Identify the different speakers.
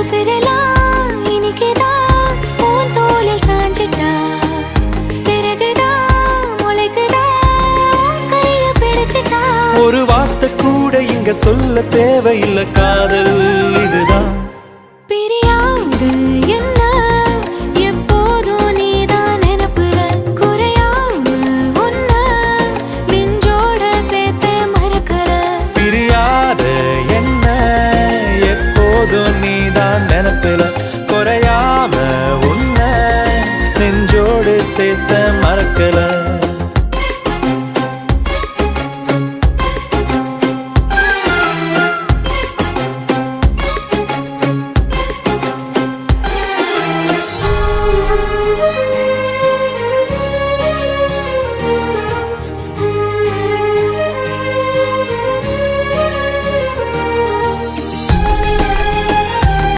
Speaker 1: உசிரெல்லாம் இனிக்குதான் உன் தோளில் சாஞ்சிட்டா சிறகுதான் முளைக்குதா உன் கைய பிடிச்சிட்டா
Speaker 2: ஒரு வார்த்தை கூட இங்க சொல்ல தேவையில்லை காதல் இதுதான்
Speaker 1: பிரியாது என்ன எப்போதும் நீதான் நினைப்புல குறையாம உன்ன நெஞ்சோட சேர்த்து மறக்கற
Speaker 2: பிரியாத என்ன எப்போதும் நீதான் நினைப்பில